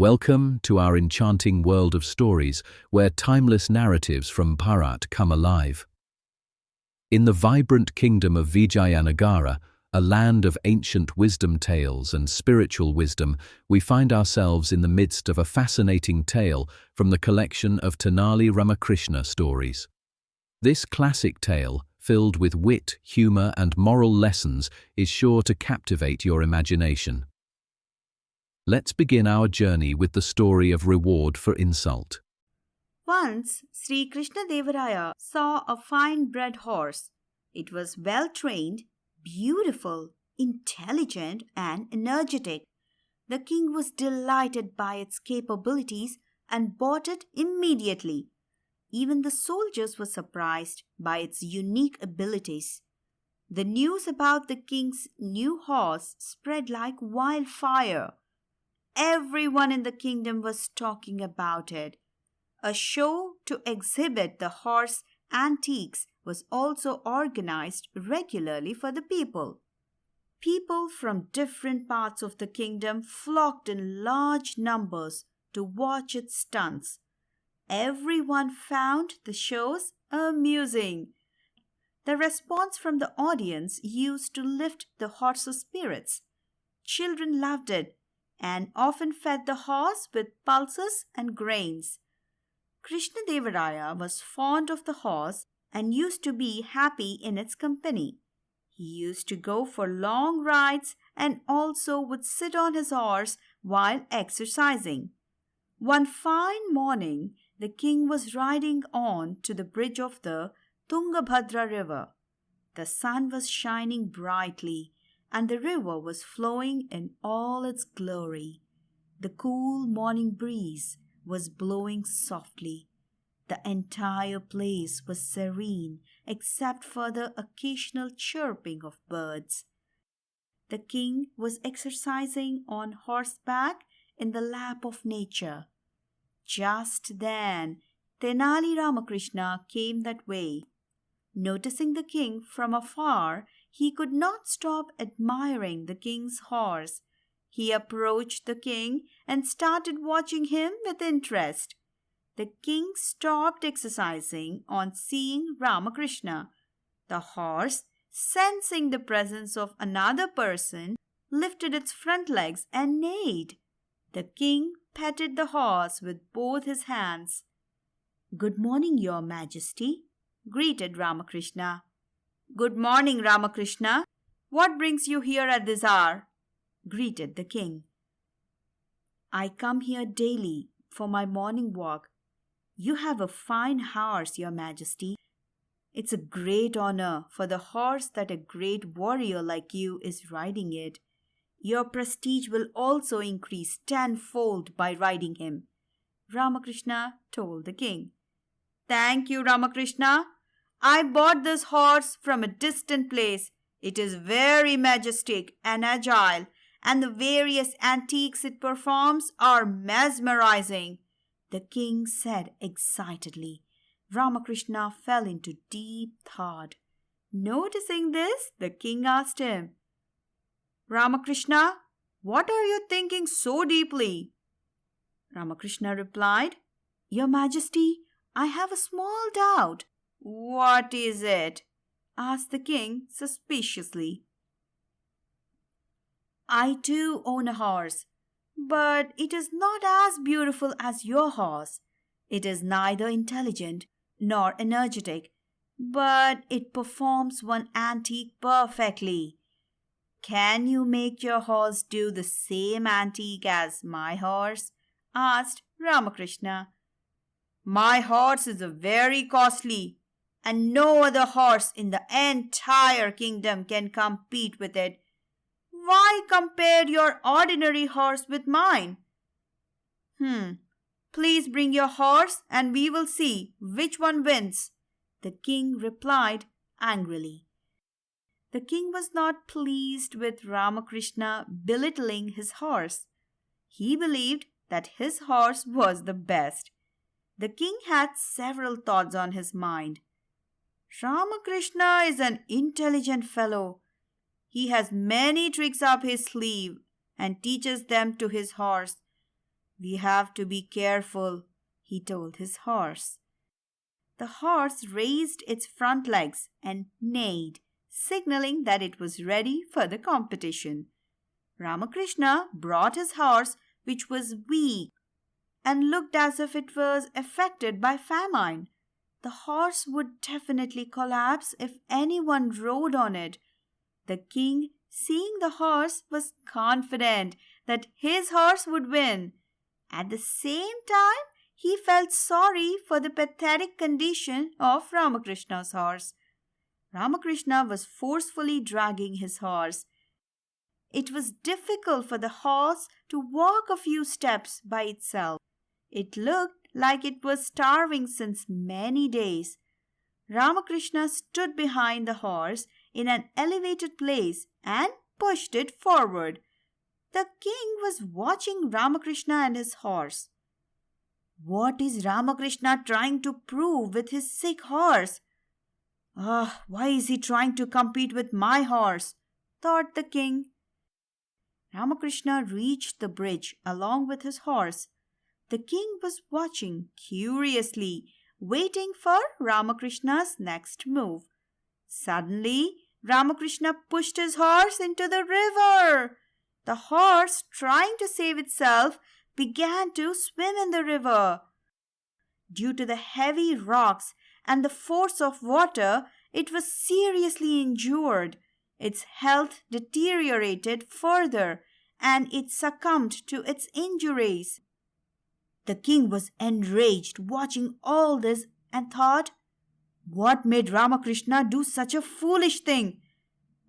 Welcome to our enchanting world of stories where timeless narratives from Bharat come alive. In the vibrant kingdom of Vijayanagara, a land of ancient wisdom tales and spiritual wisdom, we find ourselves in the midst of a fascinating tale from the collection of Tenali Ramakrishna stories. This classic tale, filled with wit, humor, and moral lessons, is sure to captivate your imagination. Let's begin our journey with the story of reward for insult. Once, Sri Krishnadevaraya saw a fine-bred horse. It was well-trained, beautiful, intelligent, and energetic. The king was delighted by its capabilities and bought it immediately. Even the soldiers were surprised by its unique abilities. The news about the king's new horse spread like wildfire. Everyone in the kingdom was talking about it. A show to exhibit the horse antiques was also organized regularly for the people. People from different parts of the kingdom flocked in large numbers to watch its stunts. Everyone found the shows amusing. The response from the audience used to lift the horse's spirits. Children loved it and often fed the horse with pulses and grains. Krishnadevaraya was fond of the horse and used to be happy in its company. He used to go for long rides and also would sit on his horse while exercising. One fine morning, the king was riding on to the bridge of the Tungabhadra river. The sun was shining brightly and the river was flowing in all its glory. The cool morning breeze was blowing softly. The entire place was serene except for the occasional chirping of birds. The king was exercising on horseback in the lap of nature. Just then, Tenali Ramakrishna came that way. Noticing the king from afar, he could not stop admiring the king's horse. He approached the king and started watching him with interest. The king stopped exercising on seeing Ramakrishna. The horse, sensing the presence of another person, lifted its front legs and neighed. The king petted the horse with both his hands. "Good morning, Your Majesty," greeted Ramakrishna. "Good morning, Ramakrishna. What brings you here at this hour?" greeted the king. "I come here daily for my morning walk. You have a fine horse, Your Majesty. It's a great honor for the horse that a great warrior like you is riding it. Your prestige will also increase tenfold by riding him," Ramakrishna told the king. "Thank you, Ramakrishna. I bought this horse from a distant place. It is very majestic and agile, and the various antiques it performs are mesmerizing," the king said excitedly. Ramakrishna fell into deep thought. Noticing this, the king asked him, "Ramakrishna, what are you thinking so deeply?" Ramakrishna replied, "Your Majesty, I have a small doubt." "What is it?" asked the king suspiciously. "I too own a horse, but it is not as beautiful as your horse. It is neither intelligent nor energetic, but it performs one antique perfectly. Can you make your horse do the same antique as my horse?" asked Ramakrishna. "My horse is very costly, and no other horse in the entire kingdom can compete with it. Why compare your ordinary horse with mine?" Please bring your horse and we will see which one wins," the king replied angrily. The king was not pleased with Ramakrishna belittling his horse. He believed that his horse was the best. The king had several thoughts on his mind. "Ramakrishna is an intelligent fellow. He has many tricks up his sleeve and teaches them to his horse. "We have to be careful," he told his horse. The horse raised its front legs and neighed, signaling that it was ready for the competition. Ramakrishna brought his horse, which was weak and looked as if it was affected by famine. The horse would definitely collapse if anyone rode on it. The king, seeing the horse, was confident that his horse would win. At the same time, he felt sorry for the pathetic condition of Ramakrishna's horse. Ramakrishna was forcefully dragging his horse. It was difficult for the horse to walk a few steps by itself. It looked like it was starving since many days. Ramakrishna stood behind the horse in an elevated place and pushed it forward. The king was watching Ramakrishna and his horse. What is Ramakrishna trying to prove with his sick horse? Why is he trying to compete with my horse? Thought the king. Ramakrishna reached the bridge along with his horse. The king was watching curiously, waiting for Ramakrishna's next move. Suddenly, Ramakrishna pushed his horse into the river. The horse, trying to save itself, began to swim in the river. Due to the heavy rocks and the force of water, it was seriously injured. Its health deteriorated further, and it succumbed to its injuries. The king was enraged watching all this and thought, what made Ramakrishna do such a foolish thing?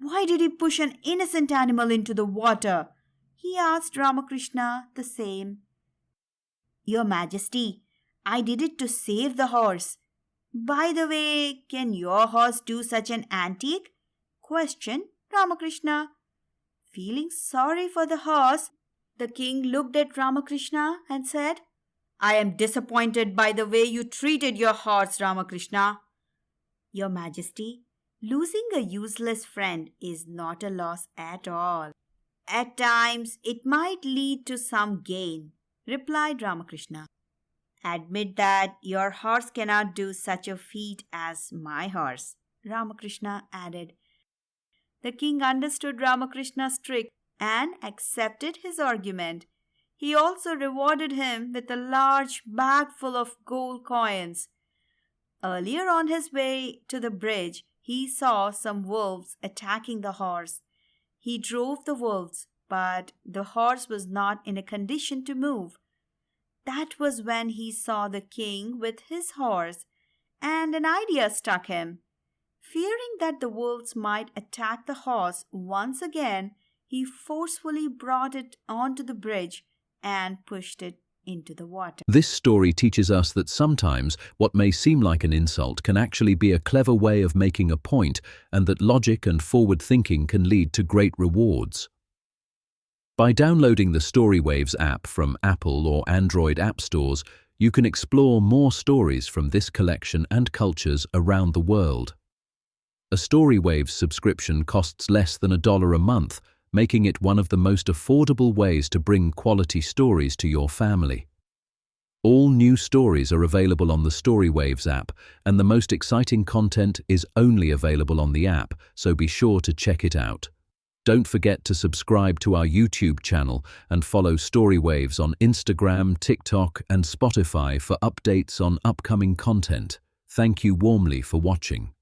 Why did he push an innocent animal into the water? He asked Ramakrishna the same. Your Majesty, I did it to save the horse. By the way, can your horse do such an antic? Questioned Ramakrishna. Feeling sorry for the horse, the king looked at Ramakrishna and said, I am disappointed by the way you treated your horse, Ramakrishna. Your Majesty, losing a useless friend is not a loss at all. At times, it might lead to some gain, replied Ramakrishna. Admit that your horse cannot do such a feat as my horse, Ramakrishna added. The king understood Ramakrishna's trick and accepted his argument. He also rewarded him with a large bag full of gold coins. Earlier on his way to the bridge, he saw some wolves attacking the horse. He drove the wolves, but the horse was not in a condition to move. That was when he saw the king with his horse, and an idea struck him. Fearing that the wolves might attack the horse once again, he forcefully brought it onto the bridge and pushed it into the water. This story teaches us that sometimes what may seem like an insult can actually be a clever way of making a point, and that logic and forward thinking can lead to great rewards. By downloading the Storywaves app from Apple or Android app stores, you can explore more stories from this collection and cultures around the world. A Storywaves subscription costs less than $1 a month, making it one of the most affordable ways to bring quality stories to your family. All new stories are available on the Storywaves app, and the most exciting content is only available on the app, so be sure to check it out. Don't forget to subscribe to our YouTube channel and follow Storywaves on Instagram, TikTok, and Spotify for updates on upcoming content. Thank you warmly for watching.